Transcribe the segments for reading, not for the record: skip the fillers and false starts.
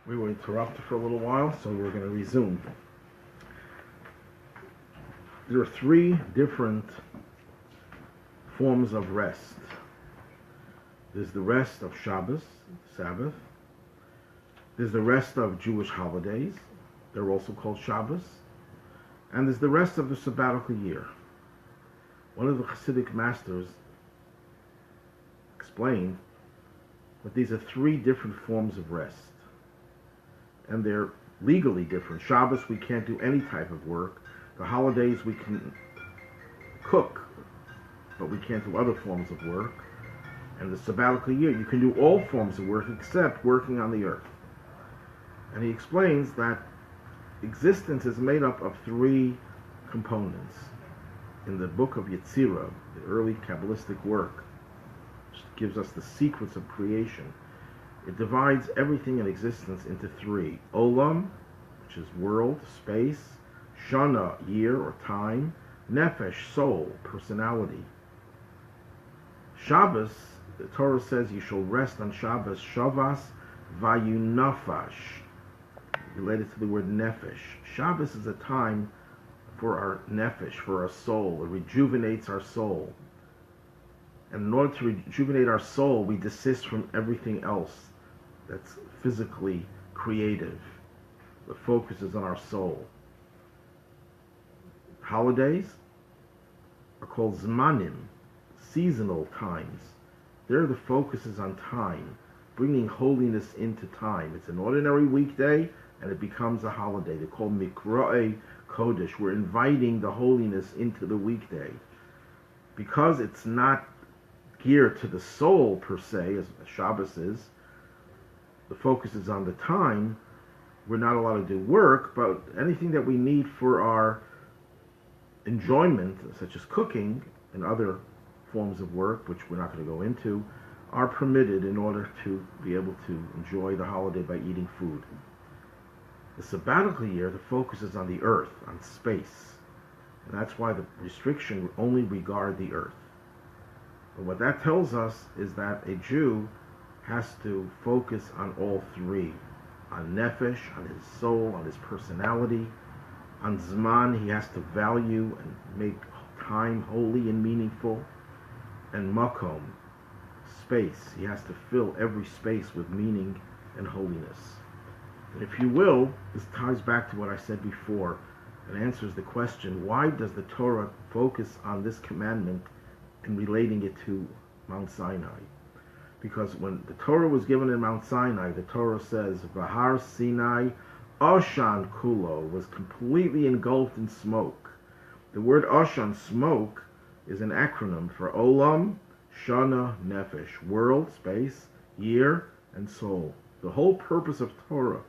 We were interrupted for a little while, so we're going to resume. There are three different forms of rest. There's the rest of Shabbos, Sabbath. There's the rest of Jewish holidays. They're also called Shabbos. And there's the rest of the sabbatical year. One of the Hasidic masters explained that these are three different forms of rest. And they're legally different. Shabbos, we can't do any type of work. The holidays, we can cook, but we can't do other forms of work. And the sabbatical year, you can do all forms of work except working on the earth. And he explains that existence is made up of three components. In the book of Yetzirah, the early Kabbalistic work, which gives us the secrets of creation, it divides everything in existence into three. Olam, which is world, space. Shana, year or time. Nefesh, soul, personality. Shabbos, the Torah says you shall rest on Shabbos, Shavas vayunafash, related to the word nefesh. Shabbos is a time for our nefesh, for our soul. It rejuvenates our soul. And in order to rejuvenate our soul, we desist from everything else that's physically creative. The focus is on our soul. Holidays are called zmanim, seasonal times. There the focus is on time, bringing holiness into time. It's an ordinary weekday, and it becomes a holiday. They're called mikra'e kodesh. We're inviting the holiness into the weekday. Because it's not geared to the soul per se, as Shabbos is, the focus is on the time. We're not allowed to do work, but anything that we need for our enjoyment, such as cooking and other forms of work, which we're not going to go into, are permitted in order to be able to enjoy the holiday by eating food. The sabbatical year, the focus is on the earth, on space. And that's why the restriction would only regard the earth. But what that tells us is that a Jew has to focus on all three. On nefesh, on his soul, on his personality. On zman, he has to value and make time holy and meaningful. And makom, space, he has to fill every space with meaning and holiness. And if you will, this ties back to what I said before and answers the question, why does the Torah focus on this commandment and relating it to Mount Sinai? Because when the Torah was given in Mount Sinai, the Torah says, Behar Sinai, Oshan Kulo, was completely engulfed in smoke. The word Oshan, smoke, is an acronym for Olam, Shana, Nefesh, world, space, year, and soul. The whole purpose of Torah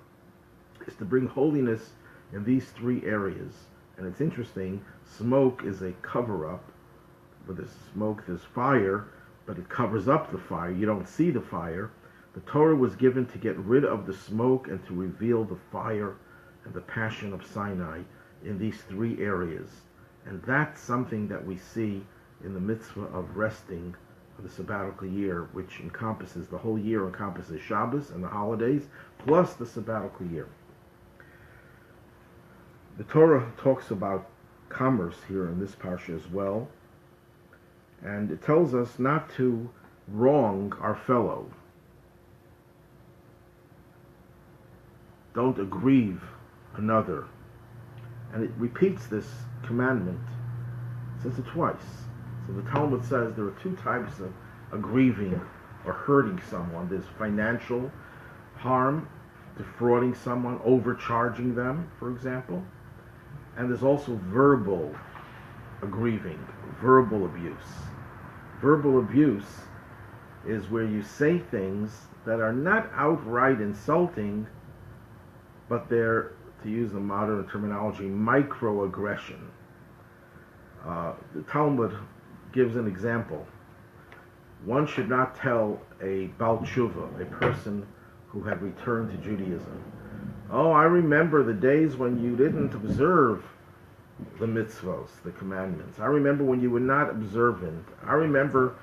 is to bring holiness in these three areas. And it's interesting, smoke is a cover-up. With there's smoke, there's fire, but it covers up the fire. You don't see the fire. The Torah was given to get rid of the smoke and to reveal the fire and the passion of Sinai in these three areas. And that's something that we see in the mitzvah of resting for the sabbatical year, which encompasses, the whole year encompasses Shabbos and the holidays, plus the sabbatical year. The Torah talks about commerce here in this Parsha as well. And it tells us not to wrong our fellow. Don't aggrieve another. And it repeats this commandment. It says it twice. So the Talmud says there are two types of aggrieving or hurting someone. There's financial harm, defrauding someone, overcharging them, for example. And there's also verbal aggrieving, verbal abuse. Verbal abuse is where you say things that are not outright insulting, but they're, to use the modern terminology, microaggression. The Talmud gives an example. One should not tell a Baal Tshuva, a person who had returned to Judaism, oh, I remember the days when you didn't observe the mitzvos, the commandments. I remember when you were not observant. I remember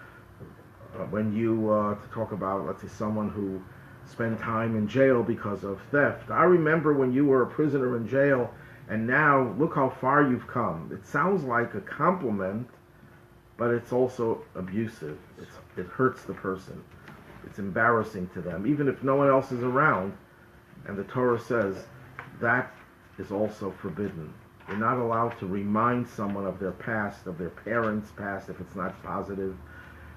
when you, to talk about, let's say, someone who spend time in jail because of theft. I remember when you were a prisoner in jail, and now look how far you've come. It sounds like a compliment, but it's also abusive. It hurts the person. It's embarrassing to them, even if no one else is around. And the Torah says that is also forbidden. You're not allowed to remind someone of their past, of their parents' past, if it's not positive.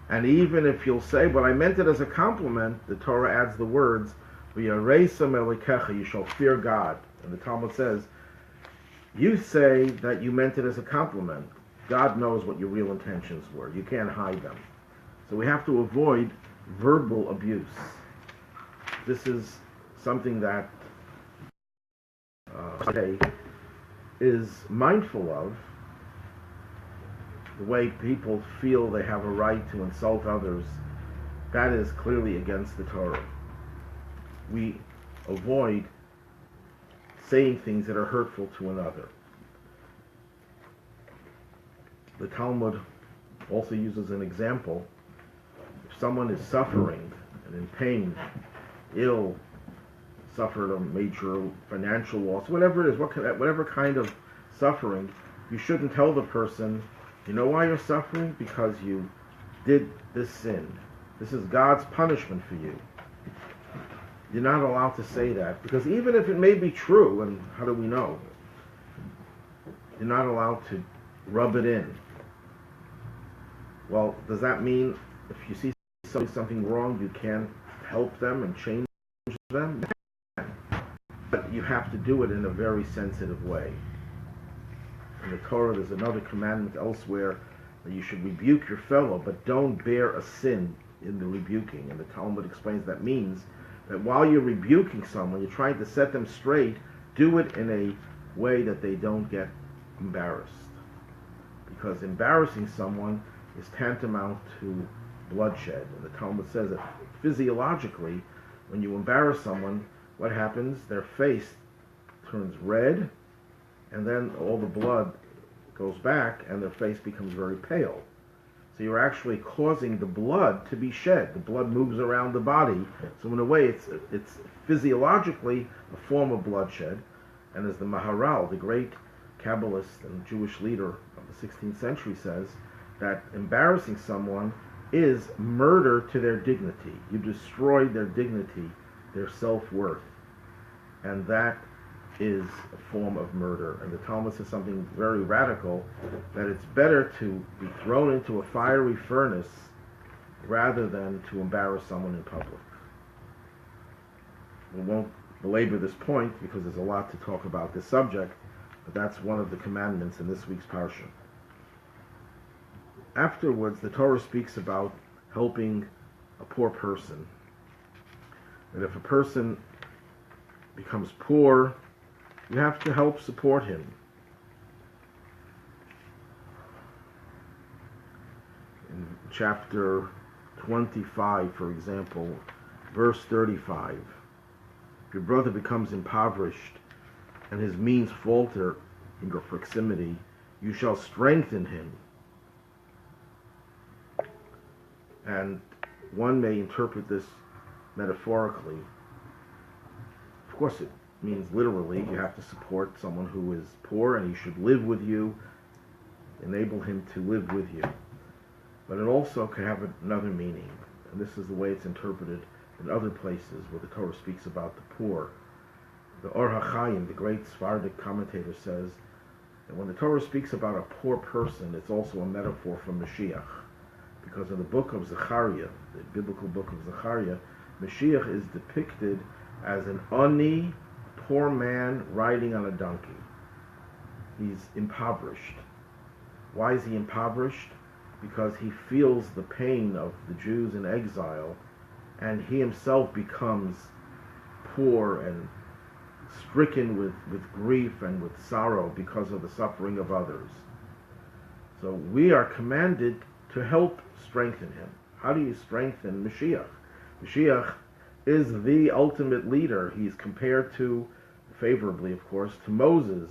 And even if you'll say, but I meant it as a compliment, the Torah adds the words, "V'yareisam elikecha," you shall fear God. And the Talmud says, you say that you meant it as a compliment. God knows what your real intentions were. You can't hide them. So we have to avoid verbal abuse. This is something that is mindful of. The way people feel they have a right to insult others, that is clearly against the Torah. We avoid saying things that are hurtful to another. The Talmud also uses an example. If someone is suffering and in pain, ill, suffered a major financial loss, whatever it is, whatever kind of suffering, you shouldn't tell the person, you know why you're suffering? Because you did this sin. This is God's punishment for you. You're not allowed to say that, because even if it may be true, and how do we know? You're not allowed to rub it in. Well, does that mean if you see something wrong, you can't help them and change them? But you have to do it in a very sensitive way. In the Torah, there's another commandment elsewhere that you should rebuke your fellow, but don't bear a sin in the rebuking. And the Talmud explains that means that while you're rebuking someone, you're trying to set them straight, do it in a way that they don't get embarrassed. Because embarrassing someone is tantamount to bloodshed. And the Talmud says that physiologically, when you embarrass someone, what happens? Their face turns red, and then all the blood goes back, and their face becomes very pale. So you're actually causing the blood to be shed. The blood moves around the body. So in a way, it's physiologically a form of bloodshed. And as the Maharal, the great Kabbalist and Jewish leader of the 16th century, says, that embarrassing someone is murder to their dignity. You destroyed their dignity, their self-worth. And that is a form of murder. And the Talmud says something very radical, that it's better to be thrown into a fiery furnace rather than to embarrass someone in public. We won't belabor this point because there's a lot to talk about this subject, but that's one of the commandments in this week's Parsha. Afterwards, the Torah speaks about helping a poor person. And if a person becomes poor, you have to help support him. In chapter 25, for example, verse 35, if your brother becomes impoverished and his means falter in your proximity, you shall strengthen him. And one may interpret this metaphorically. Of course, it means literally you have to support someone who is poor and he should live with you, enable him to live with you. But it also can have another meaning, and this is the way it's interpreted in other places where the Torah speaks about the poor. The Or HaChaim, the great Sephardic commentator, says that when the Torah speaks about a poor person, it's also a metaphor for Mashiach. Because in the book of Zechariah, the biblical book of Zechariah, Mashiach is depicted as an ani, poor man riding on a donkey. He's impoverished. Why is he impoverished? Because he feels the pain of the Jews in exile, and he himself becomes poor and stricken with grief and with sorrow because of the suffering of others. So we are commanded to help strengthen him. How do you strengthen Mashiach? Mashiach is the ultimate leader. He's compared to, favorably of course, to Moses.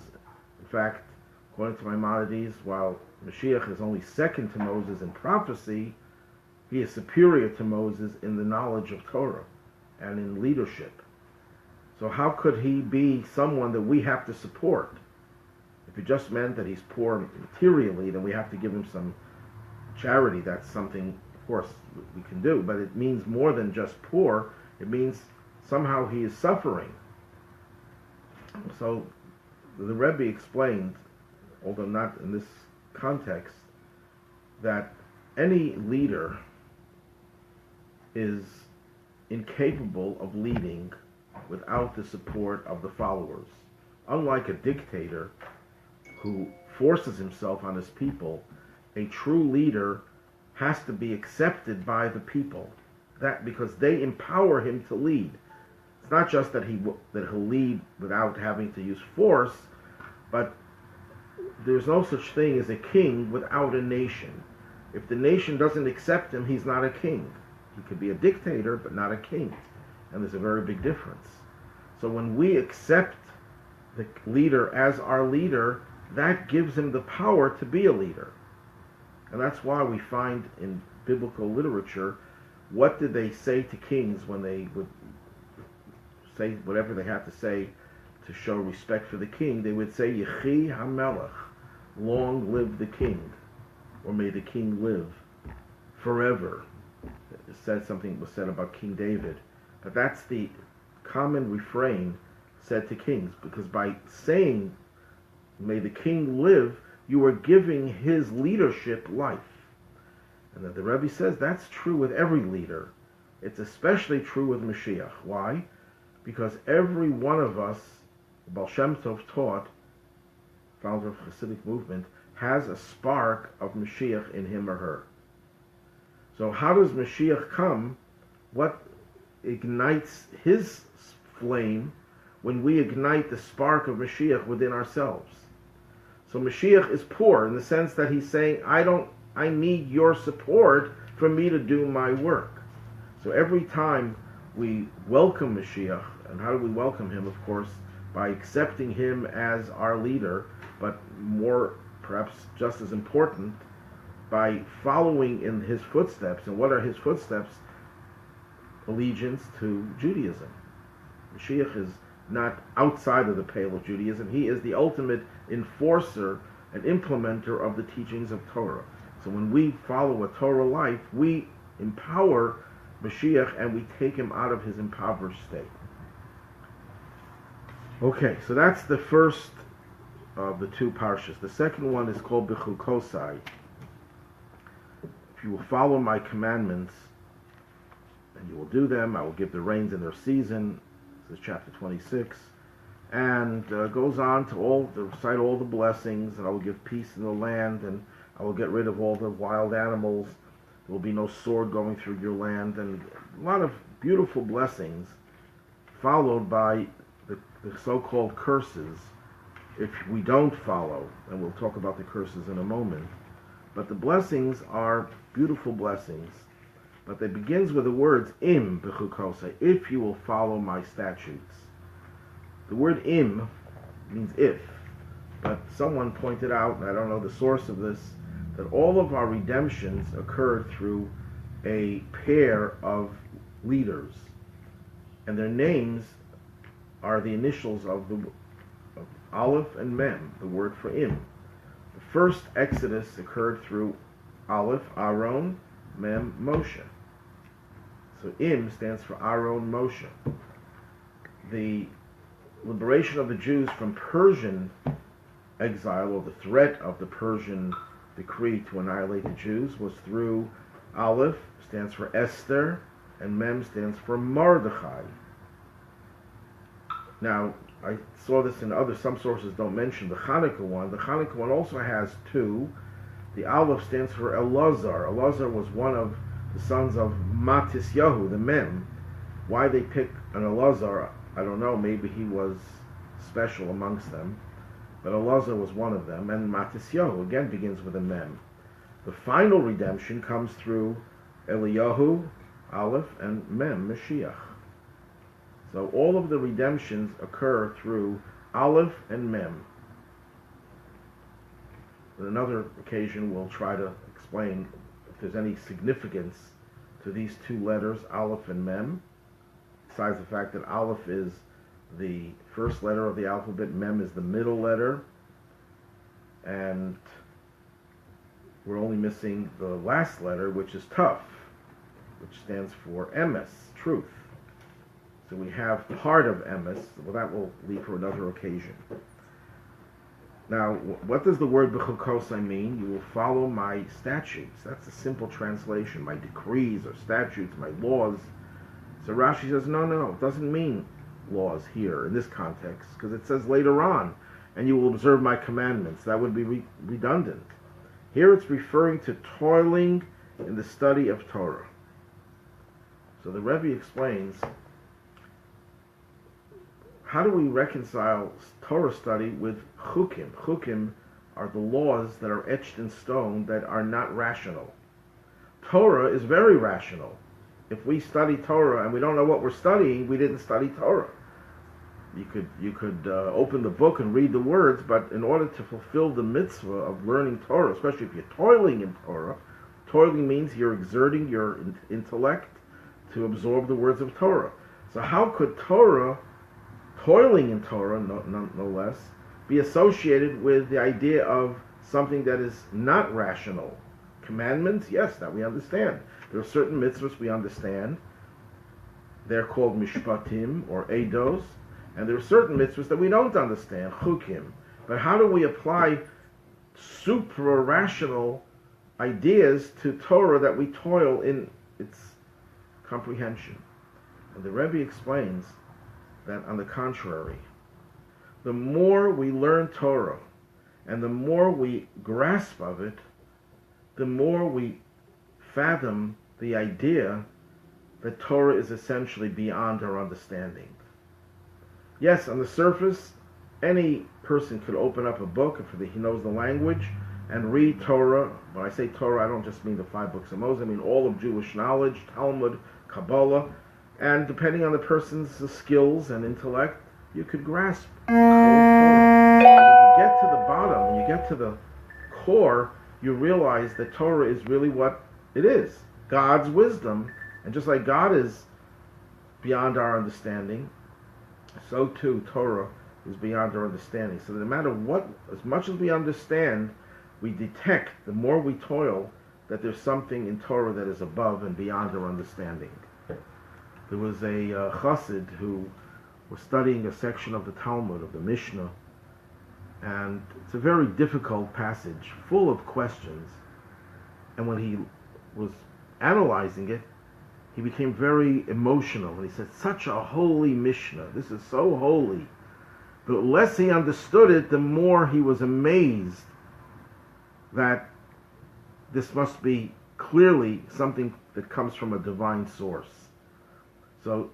In fact, according to Maimonides, while Mashiach is only second to Moses in prophecy, he is superior to Moses in the knowledge of Torah. and in leadership. So how could he be someone that we have to support? If it just meant that he's poor materially, then we have to give him some charity. That's something, of course, we can do. But it means more than just poor. It means somehow he is suffering. So the Rebbe explained, although not in this context, that any leader is incapable of leading without the support of the followers. Unlike a dictator who forces himself on his people, a true leader has to be accepted by the people, that because they empower him to lead. It's not just that he'll lead without having to use force, but there's no such thing as a king without a nation. If the nation doesn't accept him, he's not a king. He could be a dictator, but not a king. And there's a very big difference. So when we accept the leader as our leader, that gives him the power to be a leader. And that's why we find in biblical literature, what did they say to kings when they would say whatever they had to say to show respect for the king? They would say, Yechi HaMelech, long live the king, or may the king live forever. It said something was said about King David. But that's the common refrain said to kings, because by saying, may the king live, you are giving his leadership life. And that the Rebbe says that's true with every leader. It's especially true with Mashiach. Why? Because every one of us, Baal Shem Tov taught, founder of the Hasidic movement, has a spark of Mashiach in him or her. So how does Mashiach come? What ignites his flame when we ignite the spark of Mashiach within ourselves? So Mashiach is poor in the sense that he's saying, I need your support for me to do my work. So every time we welcome Mashiach, and how do we welcome him? Of course, by accepting him as our leader, but more, perhaps just as important, by following in his footsteps. And what are his footsteps? Allegiance to Judaism. Mashiach is not outside of the pale of Judaism. He is the ultimate enforcer and implementer of the teachings of Torah. So when we follow a Torah life, we empower Mashiach and we take him out of his impoverished state. Okay, so that's the first of the two parshas. The second one is called Bechukosai. If you will follow my commandments, and you will do them, I will give the rains in their season. This is chapter 26. And goes on to recite all the blessings, and I will give peace in the land, and I will get rid of all the wild animals. There will be no sword going through your land, and a lot of beautiful blessings, followed by the so-called curses if we don't follow. And we'll talk about the curses in a moment. But the blessings are beautiful blessings. But it begins with the words, Im Bechukosai, if you will follow my statutes. The word Im means if. But someone pointed out, and I don't know the source of this, that all of our redemptions occurred through a pair of leaders. And their names are the initials of Aleph and Mem, the word for Im. The first Exodus occurred through Aleph, Aaron, Mem, Moshe. So Im stands for Aaron, Moshe. The liberation of the Jews from Persian exile, or the threat of the Persian decree to annihilate the Jews, was through Aleph, stands for Esther, and Mem stands for Mordechai. Now, I saw this in some sources don't mention the Hanukkah one. The Hanukkah one also has two. The Aleph stands for Elazar. Elazar was one of the sons of Matisyahu, the Mem. Why they pick an Elazar, I don't know. Maybe he was special amongst them. But Elazar was one of them. And Matisyahu, again, begins with a Mem. The final redemption comes through Eliyahu, Aleph, and Mem, Mashiach. So all of the redemptions occur through Aleph and Mem. On another occasion, we'll try to explain if there's any significance to these two letters, Aleph and Mem. besides the fact that Aleph is the first letter of the alphabet, Mem is the middle letter, and we're only missing the last letter, which is Tuf, which stands for Emes, truth. So we have part of Emes. Well, that will leave for another occasion. Now, what does the word Bechukosai mean? You will follow my statutes. That's a simple translation. My decrees or statutes, my laws. So Rashi says, no, it doesn't mean laws here in this context, because it says later on, and you will observe my commandments. That would be redundant. Here it's referring to toiling in the study of Torah. So the Rebbe explains, how do we reconcile Torah study with chukim? Chukim are the laws that are etched in stone that are not rational. Torah is very rational. If we study Torah and we don't know what we're studying, we didn't study Torah. You could open the book and read the words, but in order to fulfill the mitzvah of learning Torah, especially if you're toiling in Torah, toiling means you're exerting your intellect to absorb the words of Torah. So how could toiling in Torah, no less, be associated with the idea of something that is not rational? Commandments, yes, that we understand. There are certain mitzvahs we understand. They're called mishpatim or eidos. And there are certain mitzvahs that we don't understand, chukim. But how do we apply supra-rational ideas to Torah that we toil in its comprehension? And the Rebbe explains that, on the contrary, the more we learn Torah and the more we grasp of it, the more we fathom the idea that Torah is essentially beyond our understanding. Yes, on the surface, any person could open up a book if he knows the language and read Torah. When I say Torah, I don't just mean the 5 books of Moses. I mean all of Jewish knowledge, Talmud, Kabbalah, and depending on the person's skills and intellect, you could grasp the whole Torah. When you get to the bottom, when you get to the core, you realize that Torah is really what it is, God's wisdom. And just like God is beyond our understanding, so too Torah is beyond our understanding. So no matter what, as much as we understand, we detect, the more we toil, that there's something in Torah that is above and beyond our understanding. There was a chassid who was studying a section of the Talmud, of the Mishnah, and it's a very difficult passage, full of questions. And when he was analyzing it, he became very emotional, and he said, such a holy Mishnah, this is so holy. But the less he understood it, the more he was amazed that this must be clearly something that comes from a divine source. So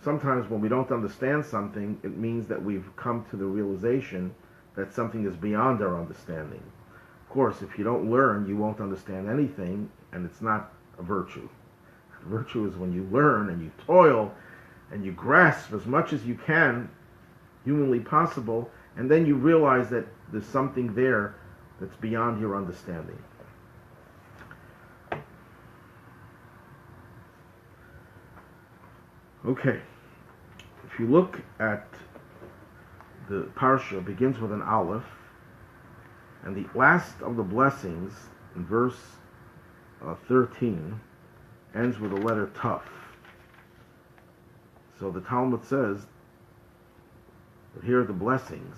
sometimes when we don't understand something, it means that we've come to the realization that something is beyond our understanding. Of course, if you don't learn, you won't understand anything, and it's not a virtue. Virtue is when you learn and you toil and you grasp as much as you can, humanly possible, and then you realize that there's something there that's beyond your understanding. Okay, if you look at the Parsha, it begins with an Aleph, and the last of the blessings, in verse 13, ends with the letter Tuf. So the Talmud says that here are the blessings.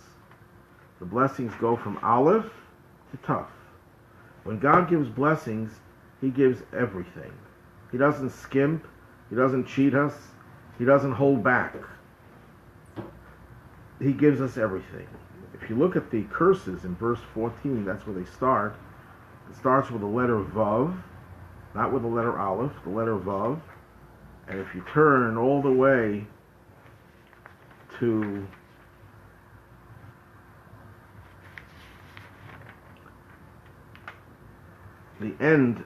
The blessings go from Aleph to Tuf. When God gives blessings, He gives everything. He doesn't skimp. He doesn't cheat us. He doesn't hold back. He gives us everything. If you look at the curses in verse 14, that's where they start. It starts with the letter Vav, not with the letter Aleph, the letter Vav. And if you turn all the way to the end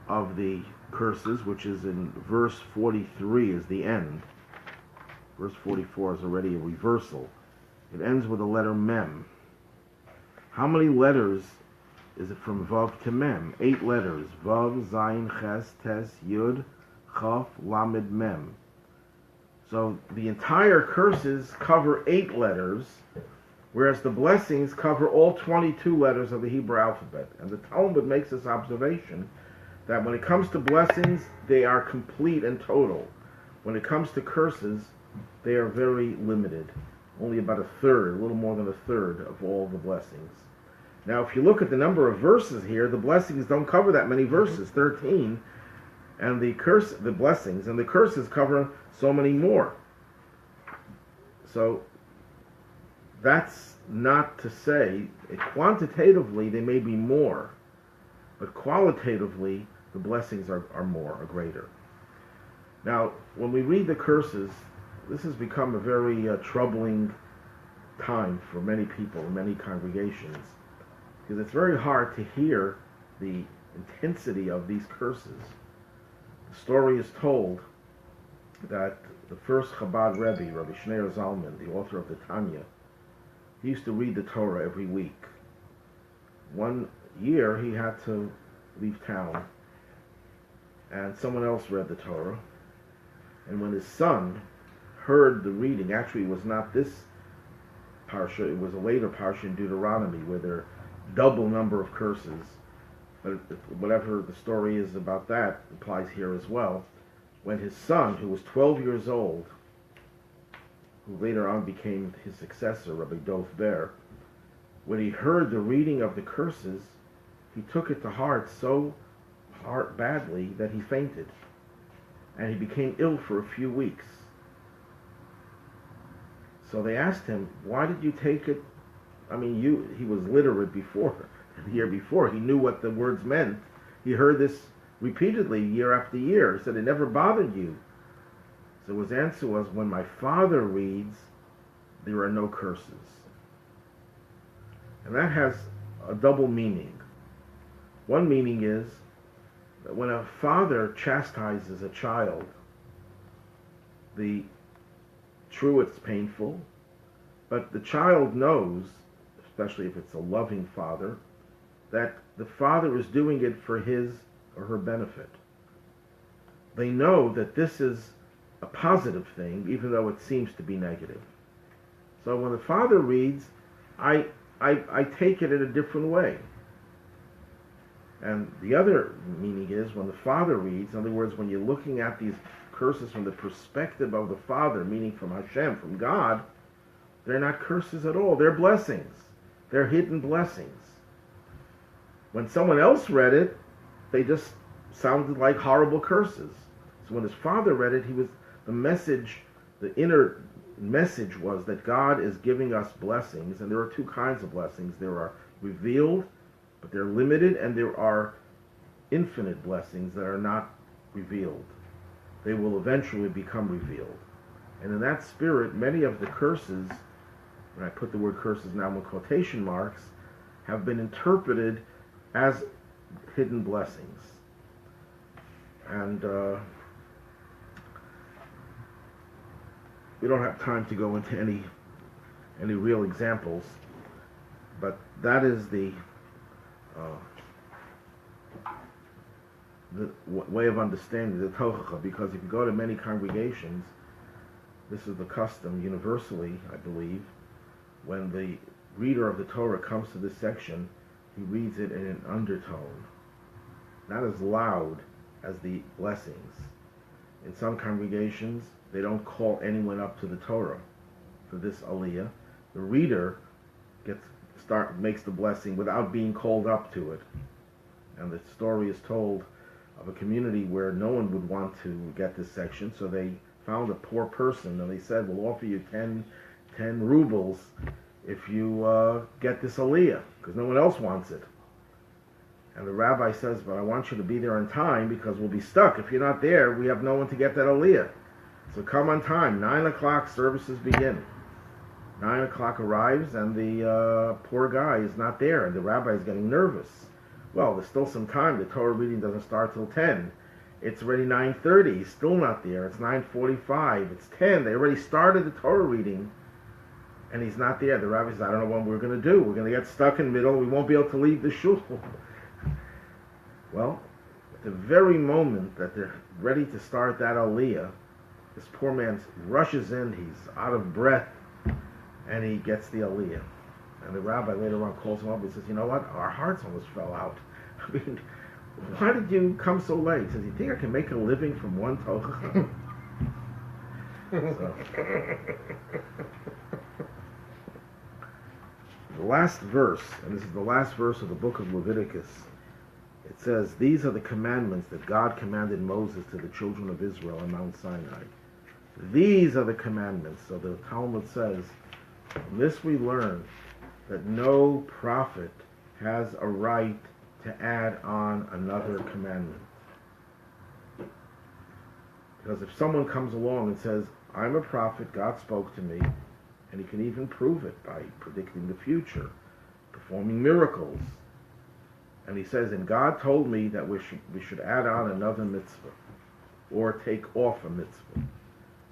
of the curses, which is in verse 43 is the end. Verse 44 is already a reversal. It ends with the letter Mem. How many letters is it from Vav to Mem? 8 letters. Vav, Zayin, Ches, Tes, Yud, Chaf, Lamed, Mem. So the entire curses cover 8 letters, whereas the blessings cover all 22 letters of the Hebrew alphabet. And the Talmud makes this observation that when it comes to blessings, they are complete and total. When it comes to curses, they are very limited. Only about a third, a little more than a third of all the blessings. Now, if you look at the number of verses here, the blessings don't cover that many verses, 13, and the blessings and the curses cover so many more. So that's not to say, quantitatively they may be more, but qualitatively the blessings are greater. Now, when we read the curses, this has become a very troubling time for many people in many congregations, because it's very hard to hear the intensity of these curses. The story is told that the first Chabad Rebbe, Rabbi Shneur Zalman, the author of the Tanya, he used to read the Torah every week. One year he had to leave town, and someone else read the Torah. And when his son heard the reading, actually it was not this Parsha, it was a later Parsha in Deuteronomy where there are double number of curses. But whatever the story is about that applies here as well. When his son, who was 12 years old, who later on became his successor, Rabbi Dov Ber, when he heard the reading of the curses, he took it to heart so badly that he fainted. And he became ill for a few weeks. So they asked him, why did you take it? I mean, he was literate before, the year before. He knew what the words meant. He heard this repeatedly year after year. He said, it never bothered you. So his answer was, when my father reads, there are no curses. And that has a double meaning. One meaning is that when a father chastises a child, it's painful, but the child knows, especially if it's a loving father, that the father is doing it for his or her benefit. They know that this is a positive thing, even though it seems to be negative. So when the father reads, I take it in a different way. And the other meaning is when the father reads, in other words, when you're looking at these curses from the perspective of the father, meaning from Hashem, from God, they're not curses at all. They're blessings. They're hidden blessings. When someone else read it, they just sounded like horrible curses. So when his father read it, the inner message was that God is giving us blessings, and there are two kinds of blessings. There are revealed, but they're limited, and there are infinite blessings that are not revealed. They will eventually become revealed. And in that spirit, many of the curses, and I put the word curses now in quotation marks, have been interpreted as hidden blessings. And we don't have time to go into any real examples, but that is the way of understanding the Tochacha, because if you go to many congregations, this is the custom universally, I believe, when the reader of the Torah comes to this section, he reads it in an undertone, not as loud as the blessings. In some congregations, they don't call anyone up to the Torah for this aliyah. The reader makes the blessing without being called up to it. And the story is told of a community where no one would want to get this section, so they found a poor person and they said, we'll offer you 10 rubles if you get this aliyah, because no one else wants it. And the rabbi says, but I want you to be there on time because we'll be stuck. If you're not there, we have no one to get that aliyah. So come on time. 9 o'clock services begin. 9 o'clock arrives and the poor guy is not there and the rabbi is getting nervous. Well, there's still some time. The Torah reading doesn't start till 10. It's already 9:30. He's still not there. It's 9:45. It's 10. They already started the Torah reading and he's not there. The rabbi says, I don't know what we're going to do. We're going to get stuck in the middle. We won't be able to leave the shul. Well, at the very moment that they're ready to start that aliyah, This poor man rushes in, he's out of breath, and he gets the aliyah. And the rabbi later on calls him up and says, you know what, our hearts almost fell out. I mean, why did you come so late? He says, you think I can make a living from one tocha? So, the last verse, and this is the last verse of the book of Leviticus, it says, these are the commandments that God commanded Moses to the children of Israel on Mount Sinai. These are the commandments. So the Talmud says, from this we learn that no prophet has a right to add on another commandment. Because if someone comes along and says, I'm a prophet, God spoke to me, and he can even prove it by predicting the future, performing miracles, and he says, and God told me that we should add on another mitzvah, or take off a mitzvah.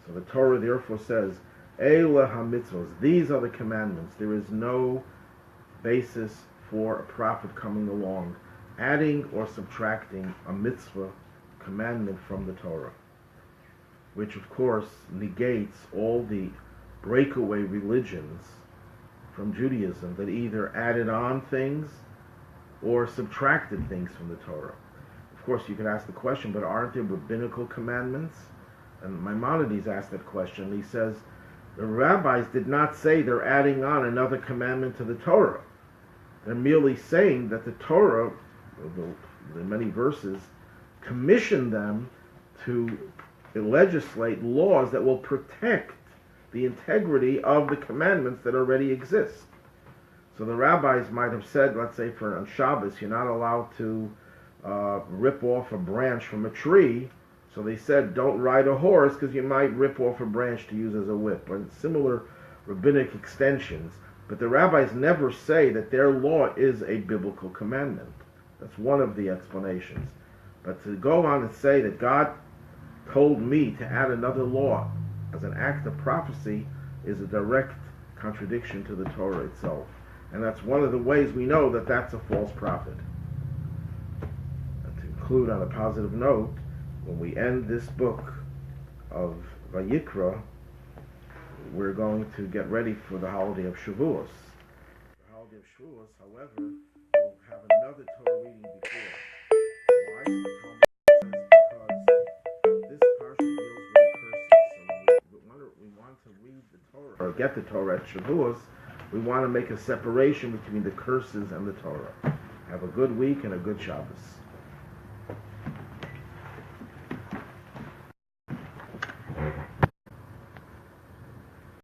So the Torah therefore says, Eila ha-mitzvahs, these are the commandments. There is no basis for a prophet coming along, adding or subtracting a mitzvah commandment from the Torah, which of course negates all the breakaway religions from Judaism that either added on things or subtracted things from the Torah. Of course, you could ask the question, but aren't there rabbinical commandments? And Maimonides asked that question. He says, the rabbis did not say they're adding on another commandment to the Torah. They're merely saying that the Torah, the many verses, commission them to legislate laws that will protect the integrity of the commandments that already exist. So the rabbis might have said, let's say on Shabbos, you're not allowed to rip off a branch from a tree. So they said, don't ride a horse because you might rip off a branch to use as a whip. Or similar rabbinic extensions. But the rabbis never say that their law is a biblical commandment. That's one of the explanations. But to go on and say that God told me to add another law as an act of prophecy is a direct contradiction to the Torah itself. And that's one of the ways we know that that's a false prophet. And to conclude on a positive note, when we end this book of Vayikra, we're going to get ready for the holiday of Shavuos. The holiday of Shavuos, however, we'll have another Torah reading before. Why? So the Talmud says because this Parsha deals with the curses. So we want to read the Torah, or get the Torah at Shavuos, we want to make a separation between the curses and the Torah. Have a good week and a good Shabbos.